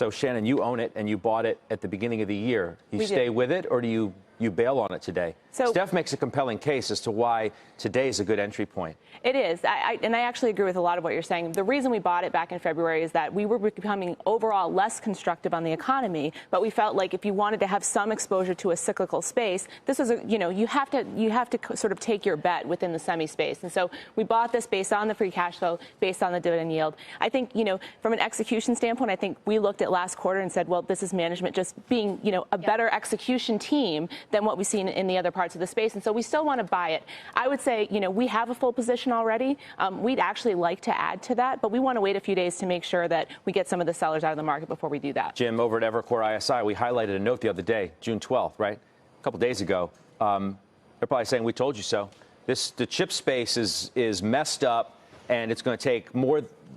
So, Shannon, you own it, and you bought it at the beginning of the year. You stay with it, or do you bail on it today? So Steph makes a compelling case as to why today is a good entry point. It is. And I actually agree with a lot of what you're saying. The reason we bought it back in February is that we were becoming overall less constructive on the economy, but we felt like if you wanted to have some exposure to a cyclical space, this was you have to sort of take your bet within the semi space. And so we bought this based on the free cash flow, based on the dividend yield. I think, from an execution standpoint, I think we looked at last quarter and said, well, this is management just being, a better execution team than what we've seen in the other parts of the space. And so we still want to buy it. I would say, we have a full position already. We'd actually like to add to that, but we want to wait a few days to make sure that we get some of the sellers out of the market before we do that. Jim, over at Evercore ISI, we highlighted a note the other day, June 12th, right? A couple days ago. They're probably saying, we told you so. The chip space is messed up, and it's going to take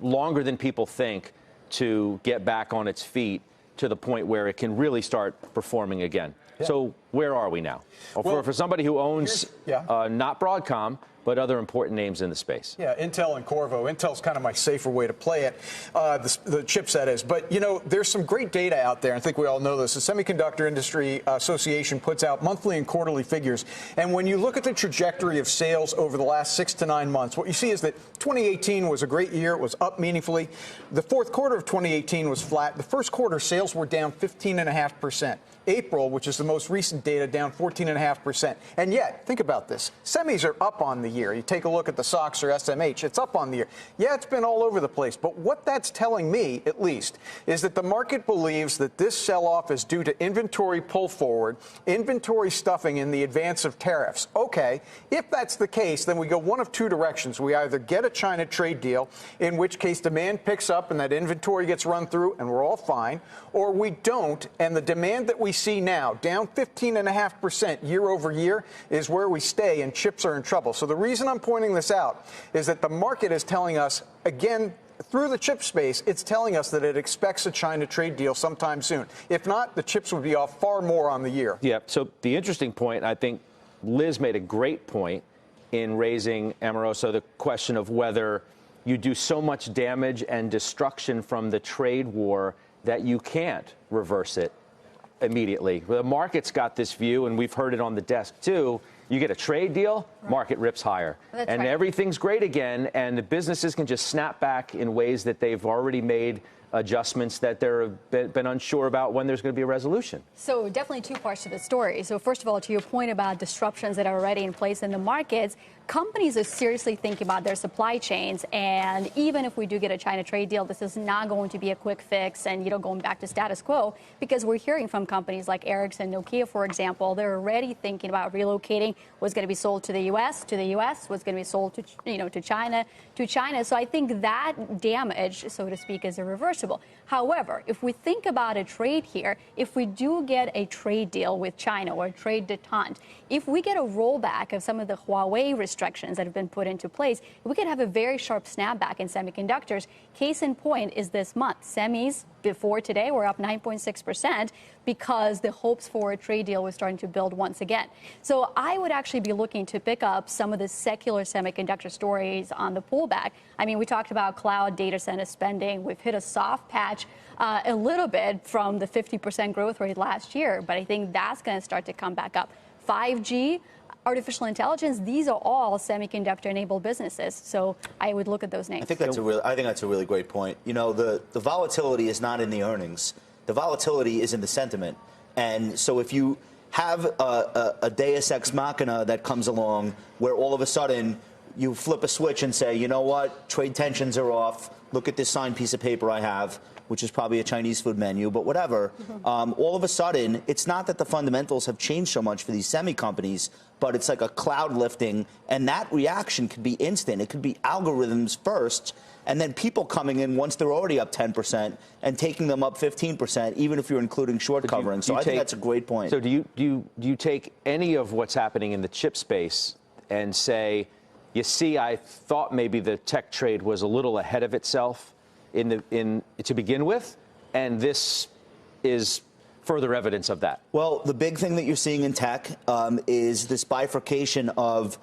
longer than people think to get back on its feet to the point where it can really start performing again. Yeah. So where are we now? Well, for somebody who owns not Broadcom, but other important names in the space. Yeah, Intel and Qorvo. Intel's kind of my safer way to play it, the chipset is. But, there's some great data out there. I think we all know this. The Semiconductor Industry Association puts out monthly and quarterly figures. And when you look at the trajectory of sales over the last 6 to 9 months, what you see is that 2018 was a great year. It was up meaningfully. The fourth quarter of 2018 was flat. The first quarter sales were down 15.5%. April, which is the most recent data, down 14.5%. And yet, think about this. Semis are up on the year. You take a look at the SOX or SMH, it's up on the year. Yeah, it's been all over the place. But what that's telling me, at least, is that the market believes that this sell-off is due to inventory pull forward, inventory stuffing in the advance of tariffs. Okay, if that's the case, then we go one of two directions. We either get a China trade deal, in which case demand picks up and that inventory gets run through and we're all fine, or we don't, and the demand that we see now, down 15.5% year over year, is where we stay, and chips are in trouble. So the reason I'm pointing this out is that the market is telling us, again, through the chip space, it's telling us that it expects a China trade deal sometime soon. If not, the chips would be off far more on the year. Yeah, so the interesting point, I think Liz made a great point in raising, Amoroso, the question of whether you do so much damage and destruction from the trade war that you can't reverse it immediately. The market's got this view, and we've heard it on the desk too. You get a trade deal, market rips higher. And everything's great again, and the businesses can just snap back in ways that they've already made adjustments that they've been unsure about when there's going to be a resolution. So definitely two parts to the story. So first of all, to your point about disruptions that are already in place in the markets, companies are seriously thinking about their supply chains. And even if we do get a China trade deal, this is not going to be a quick fix and, going back to status quo, because we're hearing from companies like Ericsson, Nokia, for example, they're already thinking about relocating what's going to be sold to the U.S., what's going to be sold to, to China. So I think that damage, so to speak, is irreversible. However, if we think about a trade here, if we do get a trade deal with China or a trade detente, if we get a rollback of some of the Huawei restrictions that have been put into place, we could have a very sharp snapback in semiconductors. Case in point is this month. Semis before today were up 9.6% because the hopes for a trade deal was starting to build once again. So I would actually be looking to pick up some of the secular semiconductor stories on the pullback. I mean, we talked about cloud data center spending. We've hit a soft patch a little bit from the 50% growth rate last year, but I think that's going to start to come back up. 5G, artificial intelligence, these are all semiconductor-enabled businesses. So I would look at those names. I think that's a really great point. The volatility is not in the earnings. The volatility is in the sentiment. And so if you have a deus ex machina that comes along where all of a sudden you flip a switch and say, you know what, trade tensions are off. Look at this signed piece of paper I have, which is probably a Chinese food menu, but whatever. All of a sudden, it's not that the fundamentals have changed so much for these semi companies, but it's like a cloud lifting, and that reaction could be instant. It could be algorithms first, and then people coming in once they're already up 10% and taking them up 15%, even if you're including short covering. So I think that's a great point. So do you take any of what's happening in the chip space and say, you see, I thought maybe the tech trade was a little ahead of itself to begin with, and this is further evidence of that? Well, the big thing that you're seeing in tech is this bifurcation of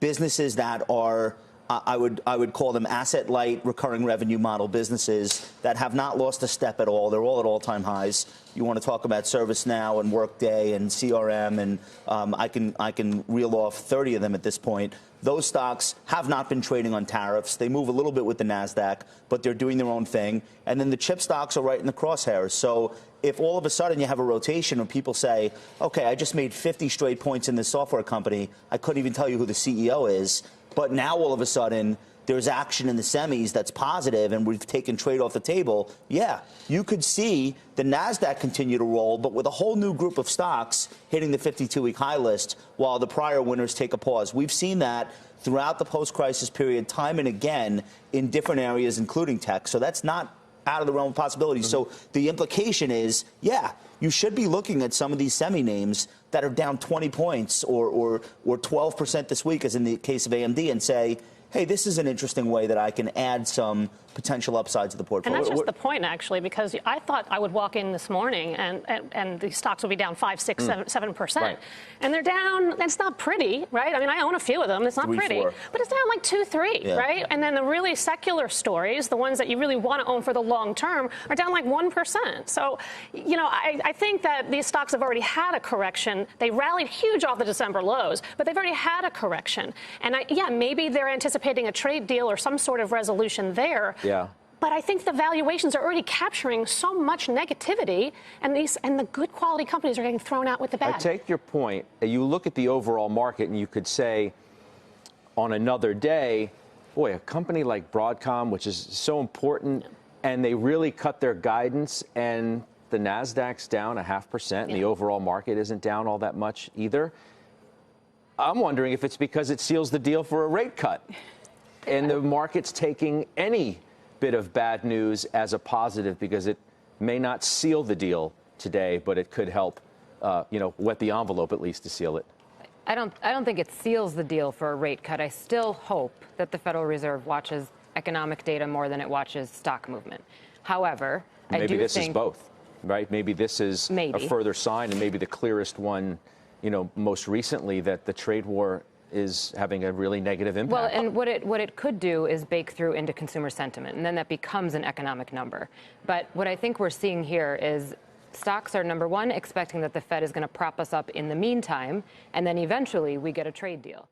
businesses that are I would call them asset-light, recurring revenue model businesses that have not lost a step at all. They're all at all-time highs. You want to talk about ServiceNow and Workday and CRM, and I can reel off 30 of them at this point. Those stocks have not been trading on tariffs. They move a little bit with the NASDAQ, but they're doing their own thing. And then the chip stocks are right in the crosshairs. So if all of a sudden you have a rotation and people say, okay, I just made 50 straight points in this software company, I couldn't even tell you who the CEO is, but now all of a sudden there's action in the semis that's positive and we've taken trade off the table, yeah, you could see the NASDAQ continue to roll, but with a whole new group of stocks hitting the 52-week high list while the prior winners take a pause. We've seen that throughout the post-crisis period time and again in different areas, including tech. So that's not out of the realm of possibility. So the implication is, yeah, you should be looking at some of these semi names that are down 20 points or 12% this week, as in the case of AMD, and say, hey, this is an interesting way that I can add some potential upside to the portfolio. And that's just the point, actually, because I thought I would walk in this morning and the stocks will be down 5, 6, 7%. Right. And they're down. That's not pretty, right? I mean, I own a few of them. It's not 3, pretty. 4. But it's down like 2, 3, Yeah. right? And then the really secular stories, the ones that you really want to own for the long term, are down like 1%. So, you know, I think that these stocks have already had a correction. They rallied huge off the December lows, but they've already had a correction. And, yeah, maybe they're anticipating a trade deal or some sort of resolution there. Yeah. But I think the valuations are already capturing so much negativity, and the good quality companies are getting thrown out with the bad. I take your point. You look at the overall market, and you could say, on another day, boy, a company like Broadcom, which is so important, and they really cut their guidance, and the NASDAQ's down 0.5%, and the overall market isn't down all that much either. I'm wondering if it's because it seals the deal for a rate cut, and the market's taking any bit of bad news as a positive because it may not seal the deal today, but it could help, wet the envelope at least to seal it. I don't think it seals the deal for a rate cut. I still hope that the Federal Reserve watches economic data more than it watches stock movement. However, I do think maybe this is both, right? Maybe this is a further sign, and maybe the clearest one, most recently, that the trade war is having a really negative impact. Well, and what it could do is bake through into consumer sentiment, and then that becomes an economic number. But what I think we're seeing here is stocks are, number one, expecting that the Fed is going to prop us up in the meantime, and then eventually we get a trade deal.